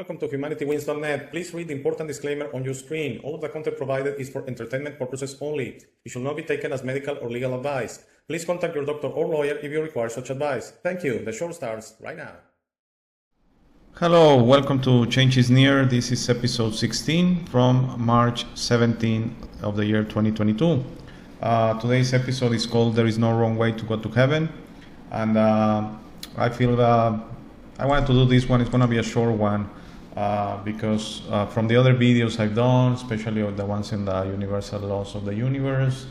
Welcome to HumanityWins.net. Please read the important disclaimer on your screen. All of the content provided is for entertainment purposes only. It should not be taken as medical or legal advice. Please contact your doctor or lawyer if you require such advice. Thank you. The show starts right now. Hello, welcome to Change is Near. This is episode 16 from March 17 of the year 2022. Today's episode is called There is no wrong way to go to heaven. And I feel I wanted to do this one. It's going to be a short one because from the other videos I've done, especially the ones in the universal laws of the universe,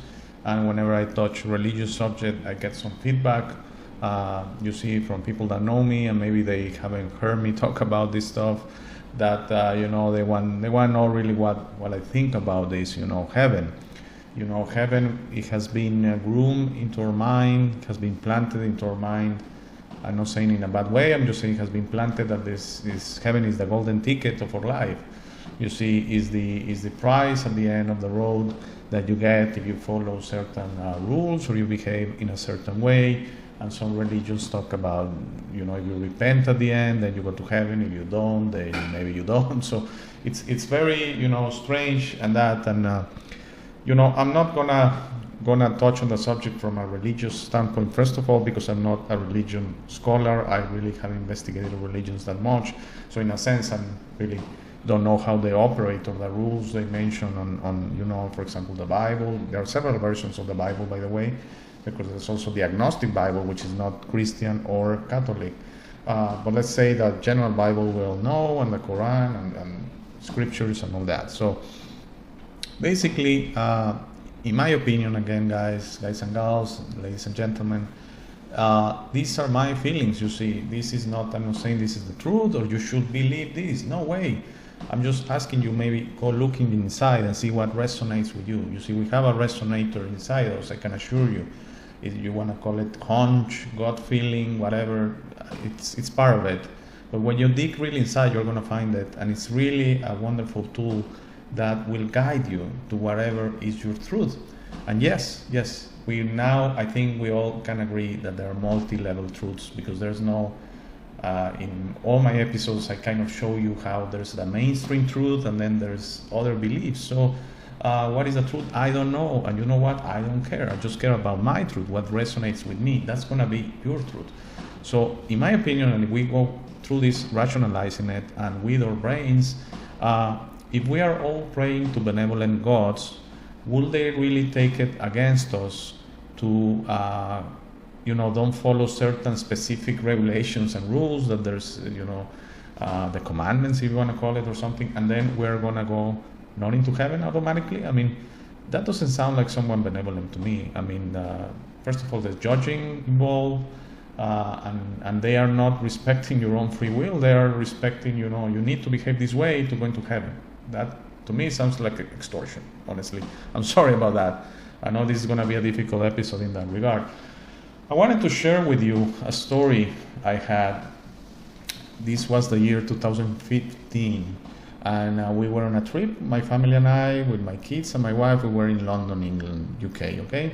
and whenever I touch religious subject, I get some feedback. You see from people that know me and maybe they haven't heard me talk about this stuff, that they want to know really what I think about this. Heaven. Heaven, it has been groomed into our mind, it has been planted into our mind. I'm not saying in a bad way, I'm just saying it has been planted that this heaven is the golden ticket of our life. You see, is the prize at the end of the road that you get if you follow certain rules or you behave in a certain way. And some religions talk about, if you repent at the end, then you go to heaven. If you don't, then maybe you don't. So it's very, strange and that. And, I'm not gonna touch on the subject from a religious standpoint. First of all, because I'm not a religion scholar. I really haven't investigated religions that much. So in a sense, I really don't know how they operate or the rules they mention on for example, the Bible. There are several versions of the Bible, by the way, because there's also the agnostic Bible, which is not Christian or Catholic. But let's say the general Bible we all know, and the Quran and scriptures and all that. So basically, in my opinion, again, guys and girls, ladies and gentlemen, these are my feelings. You see, I'm not saying this is the truth or you should believe this. No way. I'm just asking you, maybe go looking inside and see what resonates with you. You see, we have a resonator inside us, I can assure you. If you want to call it hunch, gut feeling, whatever, it's part of it. But when you dig really inside, you're going to find it. And it's really a wonderful tool that will guide you to whatever is your truth. And yes, I think we all can agree that there are multi-level truths, because there's no, in all my episodes, I kind of show you how there's the mainstream truth and then there's other beliefs. So what is the truth? I don't know. And you know what? I don't care. I just care about my truth, what resonates with me. That's going to be your truth. So in my opinion, and if we go through this rationalizing it and with our brains, if we are all praying to benevolent gods, will they really take it against us to, don't follow certain specific regulations and rules, that there's, the commandments, if you want to call it, or something, and then we're going to go not into heaven automatically? I mean, that doesn't sound like someone benevolent to me. I mean, first of all, there's judging involved, and they are not respecting your own free will. They are respecting, you need to behave this way to go into heaven. That, to me, sounds like extortion, honestly. I'm sorry about that. I know this is going to be a difficult episode in that regard. I wanted to share with you a story I had. This was the year 2015, and we were on a trip, my family and I, with my kids and my wife. We were in London, England, UK, okay?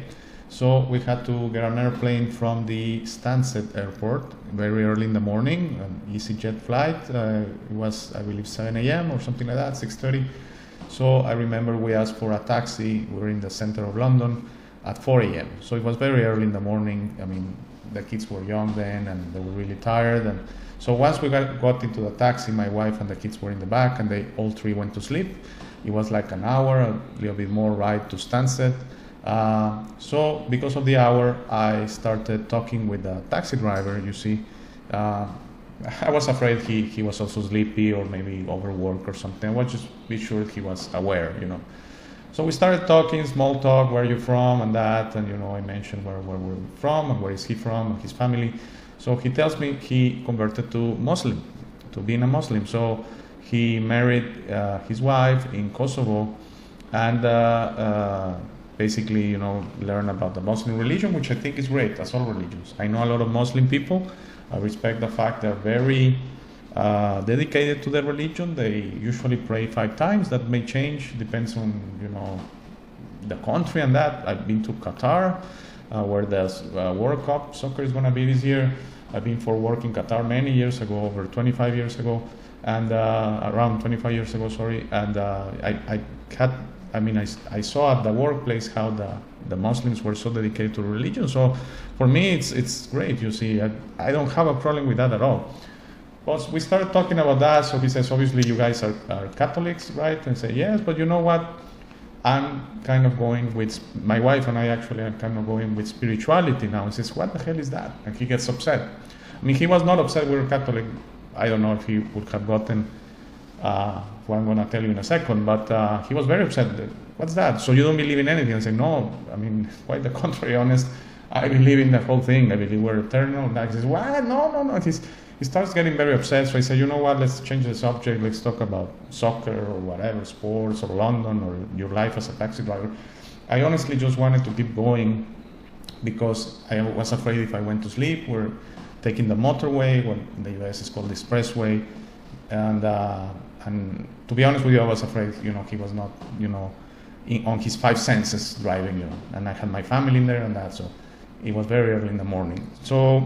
So we had to get an airplane from the Stansted airport very early in the morning, an EasyJet flight. It was, I believe, 7 a.m. or something like that, 6:30. So I remember we asked for a taxi. We were in the center of London at 4 a.m. So it was very early in the morning. I mean, the kids were young then and they were really tired. And so once we got into the taxi, my wife and the kids were in the back, and they all three went to sleep. It was like an hour, a little bit more ride to Stansted. So because of the hour, I started talking with the taxi driver. You see, I was afraid he was also sleepy or maybe overworked or something. I wanted to just be sure he was aware, So we started talking, small talk, where are you from and that, and I mentioned where we're from and where is he from and his family. So he tells me he converted to being a Muslim. So he married his wife in Kosovo, and basically, learn about the Muslim religion, which I think is great, as all religions. I know a lot of Muslim people. I respect the fact they're very dedicated to their religion. They usually pray 5 times. That may change, depends on, the country and that. I've been to Qatar, where the World Cup soccer is going to be this year. I've been for work in Qatar many years ago, over 25 years ago. and around 25 years ago, sorry. And I saw at the workplace how the Muslims were so dedicated to religion. So for me, it's great. You see, I don't have a problem with that at all. But we started talking about that. So he says, obviously, you guys are Catholics, right? And I say, yes, but you know what? I'm kind of going with, my wife and I actually are kind of going with spirituality now. He says, what the hell is that? And he gets upset. I mean, he was not upset we were Catholic. I don't know if he would have gotten what I'm going to tell you in a second, but he was very upset. What's that? So you don't believe in anything? I say, no, I mean, quite the contrary, honest. I believe in the whole thing. I believe we're eternal. And he says, what? No. He starts getting very upset. So I say, you know what, let's change the subject. Let's talk about soccer or whatever, sports or London or your life as a taxi driver. I honestly just wanted to keep going because I was afraid if I went to sleep, we're taking the motorway, what in the US is called the expressway. And to be honest with you, I was afraid, he was not, on his five senses driving, and I had my family in there and that, so it was very early in the morning. So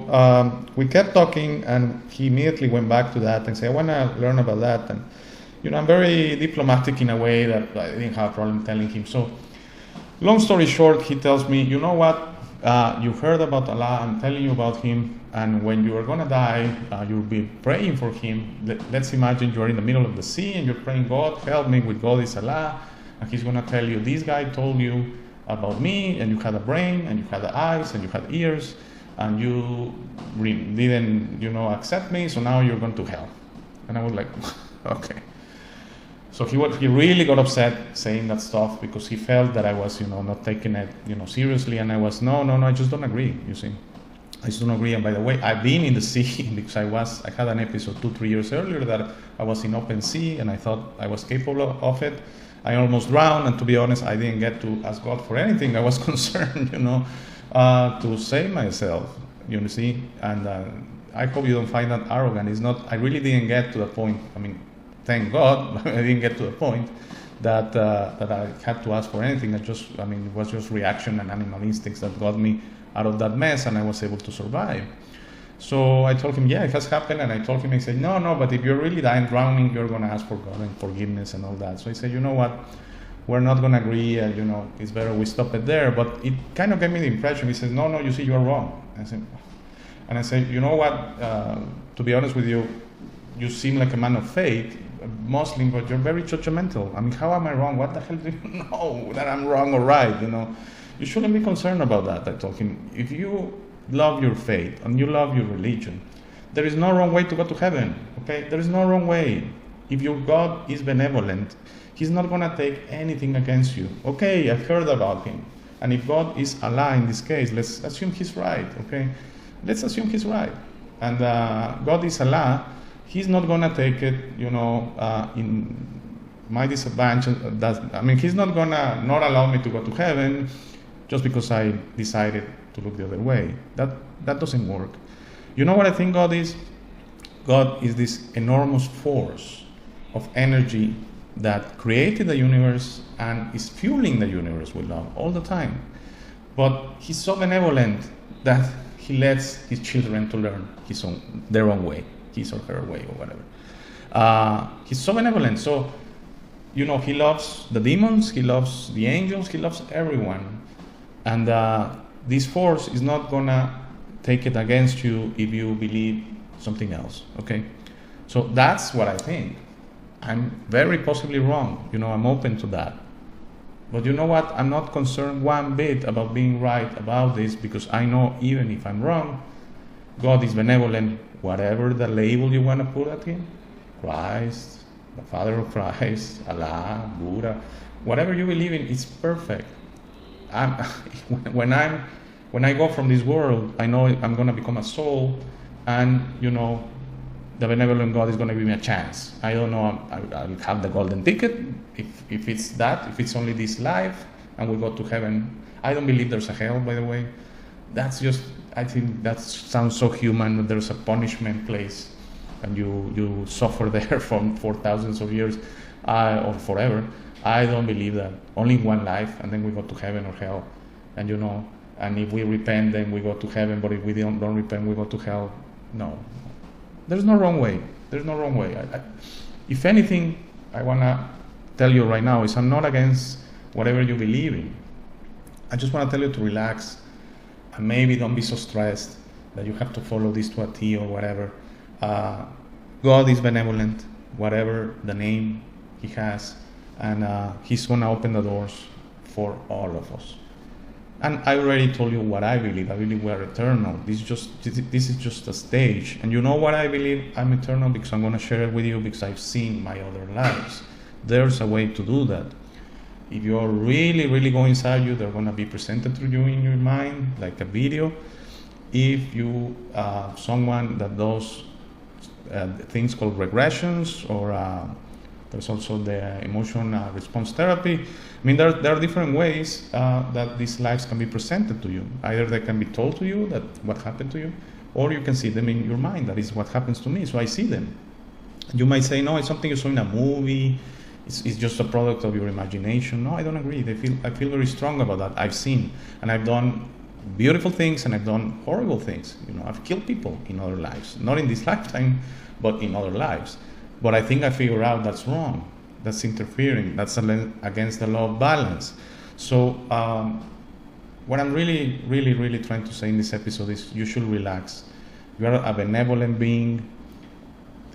we kept talking, and he immediately went back to that and said, I want to learn about that. And, I'm very diplomatic in a way that I didn't have a problem telling him. So long story short, he tells me, you know what, you heard about Allah, I'm telling you about him, and when you are going to die, you'll be praying for him. Let's imagine you're in the middle of the sea and you're praying, God, help me with God is Allah, and he's going to tell you, this guy told you about me, and you had a brain, and you had eyes, and you had ears, and you didn't, accept me, so now you're going to hell. And I was like, okay. So he really got upset saying that stuff because he felt that I was, not taking it, seriously, and I was, no, I just don't agree, you see. I just don't agree. And by the way, I've been in the sea because I had an episode 2-3 years earlier that I was in open sea and I thought I was capable of it. I almost drowned, and to be honest, I didn't get to ask God for anything. I was concerned, to save myself, you see. And I hope you don't find that arrogant. It's not. I really didn't get to the point. I mean, thank God, I didn't get to the point that I had to ask for anything. It was just reaction and animal instincts that got me out of that mess, and I was able to survive. So I told him, yeah, it has happened, and I told him, I said, no, but if you're really dying, drowning, you're going to ask for God and forgiveness and all that. So I said, you know what, we're not going to agree, it's better we stop it there. But it kind of gave me the impression, he says, no, you see, you're wrong. I said, you know what, to be honest with you, you seem like a man of faith, a Muslim, but you're very judgmental. I mean, how am I wrong? What the hell do you know that I'm wrong or right, You shouldn't be concerned about that. I told him, if you love your faith and you love your religion, there is no wrong way to go to heaven, okay? There is no wrong way. If your God is benevolent, he's not going to take anything against you. Okay, I've heard about him. And if God is Allah in this case, let's assume he's right, okay? Let's assume he's right. And God is Allah, he's not going to take it, in my disadvantage. He's not going to not allow me to go to heaven just because I decided to look the other way. That doesn't work. You know what I think God is? God is this enormous force of energy that created the universe and is fueling the universe with love all the time. But he's so benevolent that he lets his children to learn their own way, his or her way or whatever. He's so benevolent. So, he loves the demons, he loves the angels, he loves everyone. And this force is not going to take it against you if you believe something else, okay? So that's what I think. I'm very possibly wrong. I'm open to that. But you know what? I'm not concerned one bit about being right about this because I know even if I'm wrong, God is benevolent. Whatever the label you want to put at him, Christ, the Father of Christ, Allah, Buddha, whatever you believe in, it's perfect. When I go from this world, I know I'm going to become a soul, and the benevolent God is going to give me a chance. I don't know. I'll have the golden ticket if it's only this life, and we go to heaven. I don't believe there's a hell, by the way. I think that sounds so human. There's a punishment place, and you suffer there for thousands of years or forever. I don't believe that. Only one life, and then we go to heaven or hell. And and if we repent, then we go to heaven. But if we don't repent, we go to hell. No, there's no wrong way. There's no wrong way. If anything, I want to tell you right now is I'm not against whatever you believe in. I just want to tell you to relax and maybe don't be so stressed that you have to follow this to a T or whatever. God is benevolent, whatever the name he has, and he's going to open the doors for all of us. And I already told you what I believe. I believe we are eternal. This is just a stage. And you know what I believe? I'm eternal because I'm going to share it with you because I've seen my other lives. There's a way to do that. If you're really, really going inside you, they're going to be presented to you in your mind, like a video. If you, someone that does things called regressions, or there's also the emotion response therapy. I mean, there are different ways that these lives can be presented to you. Either they can be told to you that what happened to you, or you can see them in your mind. That is what happens to me, so I see them. You might say, no, it's something you saw in a movie. It's just a product of your imagination. No, I don't agree. I feel very strong about that. I've seen, and I've done beautiful things, and I've done horrible things. You know, I've killed people in other lives, not in this lifetime, but in other lives. But I think I figured out that's wrong. That's interfering. That's against the law of balance. So what I'm really, really, really trying to say in this episode is you should relax. You are a benevolent being.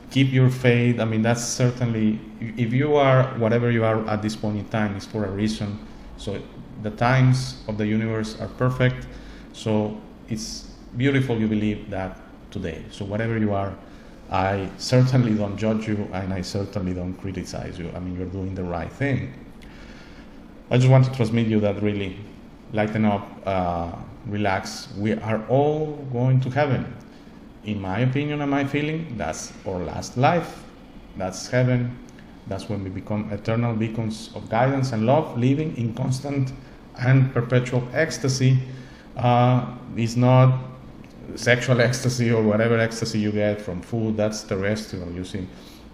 Keep your faith. I mean, that's certainly, if you are whatever you are at this point in time, it's for a reason. So the times of the universe are perfect. So it's beautiful you believe that today. So whatever you are, I certainly don't judge you, and I certainly don't criticize you. I mean, you're doing the right thing. I just want to transmit you that really lighten up, relax. We are all going to heaven. In my opinion and my feeling, that's our last life. That's heaven. That's when we become eternal beacons of guidance and love, living in constant and perpetual ecstasy. It's not sexual ecstasy or whatever ecstasy you get from food. That's terrestrial, you see.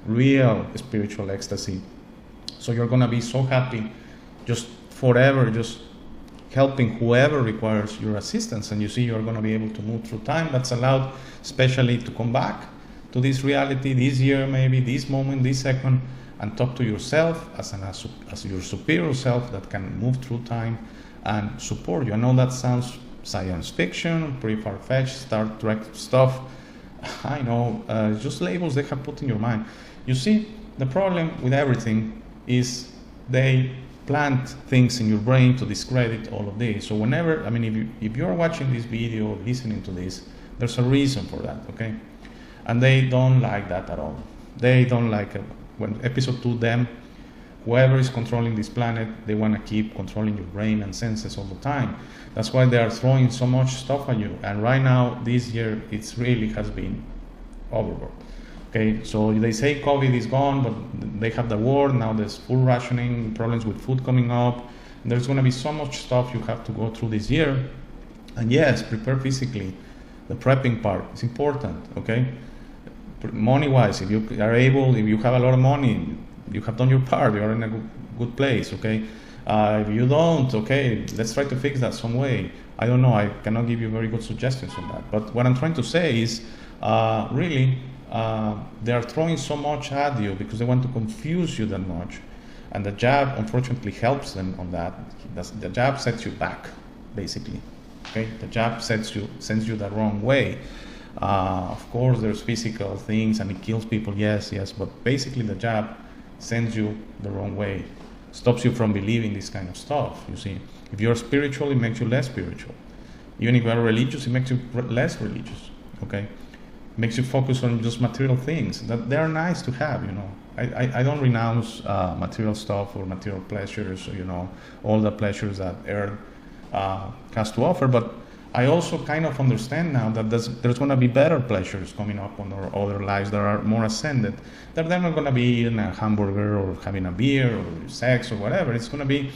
Real spiritual ecstasy. So you're going to be so happy just forever, just helping whoever requires your assistance. And you see, you're going to be able to move through time. That's allowed especially to come back to this reality, this year, maybe this moment, this second, and talk to yourself as your superior self that can move through time and support you. I know that sounds science fiction, pretty far-fetched, Star Trek stuff. I know, just labels they have put in your mind. You see, the problem with everything is they plant things in your brain to discredit all of this. So whenever, I mean, if you're watching this video, listening to this, there's a reason for that, okay? And they don't like that at all. They don't like it. When episode 2, them, whoever is controlling this planet, they want to keep controlling your brain and senses all the time. That's why they are throwing so much stuff at you. And right now, this year, it really has been overboard. Okay, so they say COVID is gone, but they have the war. Now there's food rationing, problems with food coming up. There's going to be so much stuff you have to go through this year. And yes, prepare physically. The prepping part is important, okay? Money-wise, if you are able, if you have a lot of money, you have done your part, you're in a good place, okay? If you don't, okay, let's try to fix that some way. I don't know, I cannot give you very good suggestions on that. But what I'm trying to say is, really, they are throwing so much at you because they want to confuse you that much. And the jab, unfortunately, helps them on that. The jab sets you back, basically. Okay, the jab sends you the wrong way. Of course, there's physical things and it kills people. Yes, but basically the jab sends you the wrong way, stops you from believing this kind of stuff. You see, if you're spiritual, it makes you less spiritual. Even if you are religious, it makes you less religious. Okay, it makes you focus on just material things that they are nice to have. You know, I don't renounce material stuff or material pleasures. You know, all the pleasures that earth has to offer, but I also kind of understand now that there's going to be better pleasures coming up on our other lives that are more ascended. That they're not going to be eating a hamburger or having a beer or sex or whatever. It's going to be,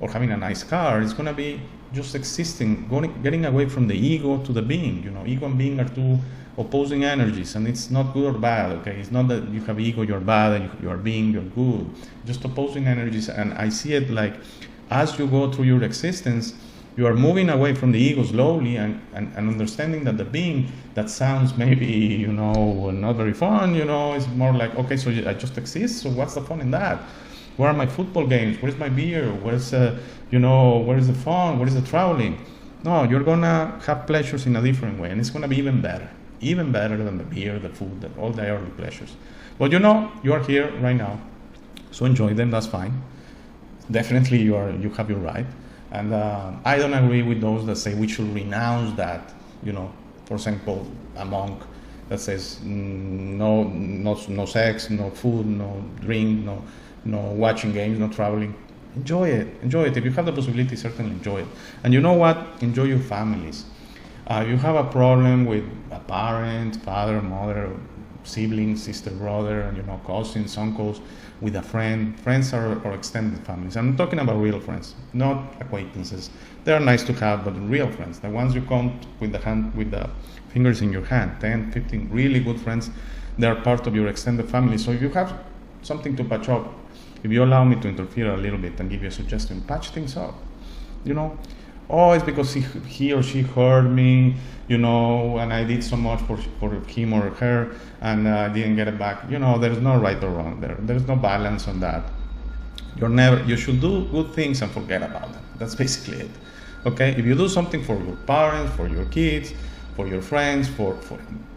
or having a nice car. It's going to be just existing, getting away from the ego to the being. You know, ego and being are two opposing energies, and it's not good or bad. Okay, it's not that you have ego, you're bad, and you are being, you're good. Just opposing energies, and I see it like as you go through your existence. You are moving away from the ego slowly and understanding that the being that sounds maybe, not very fun, is more like, okay, so I just exist, so what's the fun in that? Where are my football games? Where's my beer? Where's, where is the fun? Where is the traveling? No, you're gonna have pleasures in a different way, and it's gonna be even better than the beer, the food, all the early pleasures. But you are here right now, so enjoy them. That's fine. Definitely, you have your right, and I don't agree with those that say we should renounce that. For example, a monk that says no sex, no food, no drink, no watching games, no traveling. Enjoy it. If you have the possibility, certainly enjoy it. And you know what? Enjoy your families. You have a problem with a parent, father, mother, siblings, sister, brother, and cousins, uncles, with a friend. Friends are extended families. I'm talking about real friends, not acquaintances. They are nice to have, but real friends, the ones you count with the fingers in your hand, 10, 15 really good friends, they are part of your extended family. So if you have something to patch up, if you allow me to interfere a little bit and give you a suggestion, patch things up. It's because he or she hurt me, and I did so much for him or her, and I didn't get it back. There's no right or wrong there. There's no balance on that. You should do good things and forget about them. That's basically it. Okay? If you do something for your parents, for your kids, for your friends, for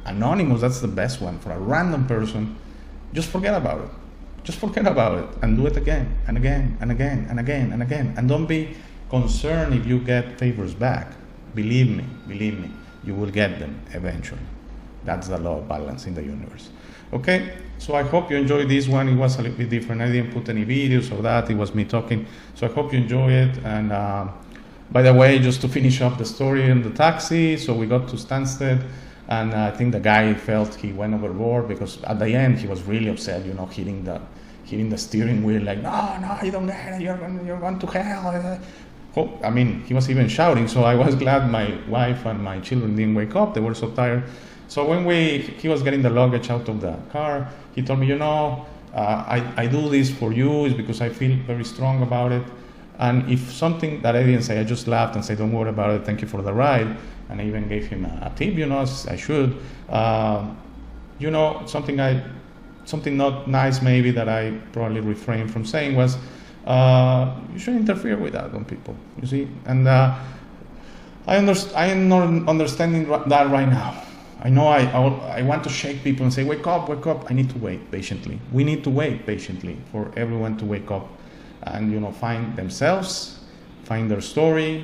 anonymous, that's the best one. For a random person, just forget about it. Just forget about it and do it again and again and again and again and again. And don't be concerned if you get favors back. Believe me, you will get them eventually. That's the law of balance in the universe. Okay, so I hope you enjoyed this one. It was a little bit different. I didn't put any videos of that. It was me talking. So I hope you enjoy it. And by the way, just to finish up the story in the taxi, so we got to Stansted, and I think the guy felt he went overboard, because at the end he was really upset, hitting the steering wheel, like, no, you don't get it, you're going to hell. He was even shouting, so I was glad my wife and my children didn't wake up. They were so tired. So when he was getting the luggage out of the car, he told me, I do this for you is because I feel very strong about it. And if something that I didn't say, I just laughed and said, don't worry about it, thank you for the ride. And I even gave him a tip, as I should. Something not nice maybe that I probably refrained from saying was, you shouldn't interfere with that on people, you see. And I am not understanding that right now. I know I want to shake people and say, wake up. I need to wait patiently. We need to wait patiently for everyone to wake up and, find themselves, find their story,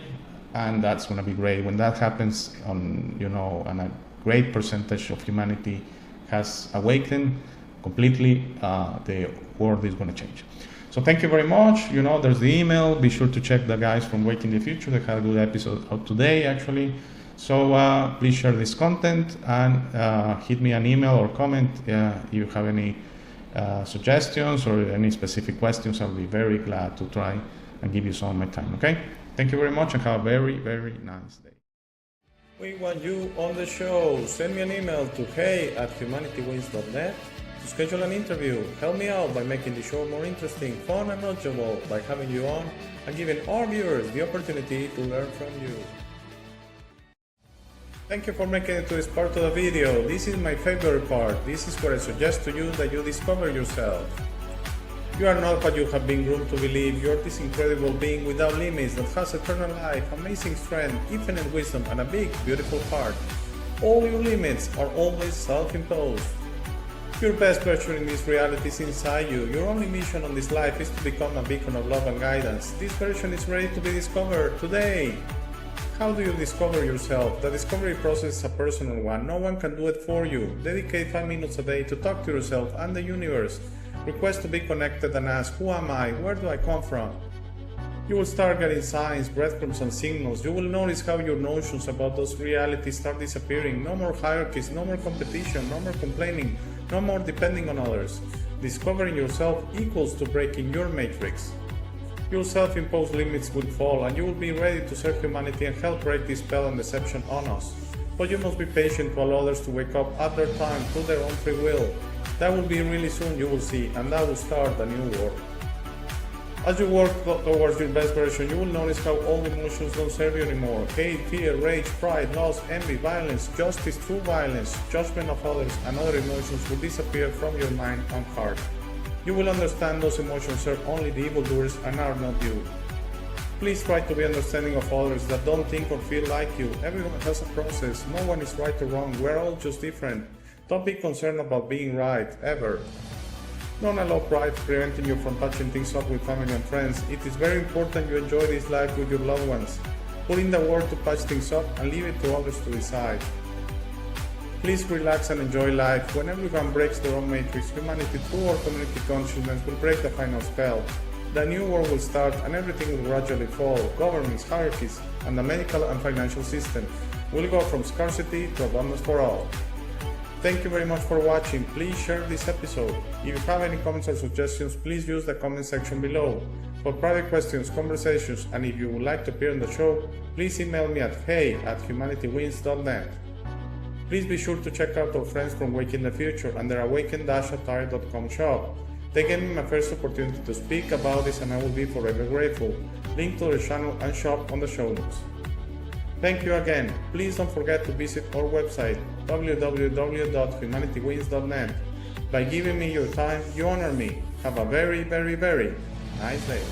and that's going to be great. When that happens, and a great percentage of humanity has awakened completely, the world is going to change. So thank you very much. There's the email. Be sure to check the guys from Waking the Future. They had a good episode out today, actually. So please share this content and hit me an email or comment if you have any suggestions or any specific questions. I'll be very glad to try and give you some of my time, okay? Thank you very much and have a very, very nice day. We want you on the show. Send me an email to hey@humanitywins.net to schedule an interview. Help me out by making the show more interesting, fun and knowledgeable by having you on and giving our viewers the opportunity to learn from you. Thank you for making it to this part of the video. This is my favorite part. This is where I suggest to you that you discover yourself. You are not what you have been groomed to believe. You are this incredible being without limits that has eternal life, amazing strength, infinite wisdom, and a big, beautiful heart. All your limits are always self-imposed. Your best version in this reality is inside you. Your only mission on this life is to become a beacon of love and guidance. This version is ready to be discovered today. How do you discover yourself? The discovery process is a personal one. No one can do it for you. Dedicate 5 minutes a day to talk to yourself and the universe. Request to be connected and ask, who am I? Where do I come from? You will start getting signs, breadcrumbs, and signals. You will notice how your notions about those realities start disappearing. No more hierarchies, no more competition, no more complaining, no more depending on others. Discovering yourself equals to breaking your matrix. Your self-imposed limits will fall and you will be ready to serve humanity and help break this spell and deception on us. But you must be patient to allow others to wake up at their time through their own free will. That will be really soon, you will see, and that will start a new world. As you work towards your best version, you will notice how all emotions don't serve you anymore. Hate, fear, rage, pride, loss, envy, violence, justice, true violence, judgment of others, and other emotions will disappear from your mind and heart. You will understand those emotions serve only the evildoers and are not you. Please try to be understanding of others that don't think or feel like you. Everyone has a process. No one is right or wrong. We're all just different. Don't be concerned about being right, ever. Don't allow pride preventing you from patching things up with family and friends. It is very important you enjoy this life with your loved ones. Put in the work to patch things up and leave it to others to decide. Please relax and enjoy life. When everyone breaks their own matrix, humanity through our community consciousness will break the final spell. The new world will start and everything will gradually fall. Governments, hierarchies, and the medical and financial system will go from scarcity to abundance for all. Thank you very much for watching. Please share this episode. If you have any comments or suggestions, please use the comment section below. For private questions, conversations, and if you would like to appear on the show, please email me at hey@humanitywins.net. Please be sure to check out our friends from Waking the Future and their awaken-attire.com shop. They gave me my first opportunity to speak about this and I will be forever grateful. Link to their channel and shop on the show notes. Thank you again. Please don't forget to visit our website www.humanitywins.net. By giving me your time, you honor me. Have a very, very, very nice day.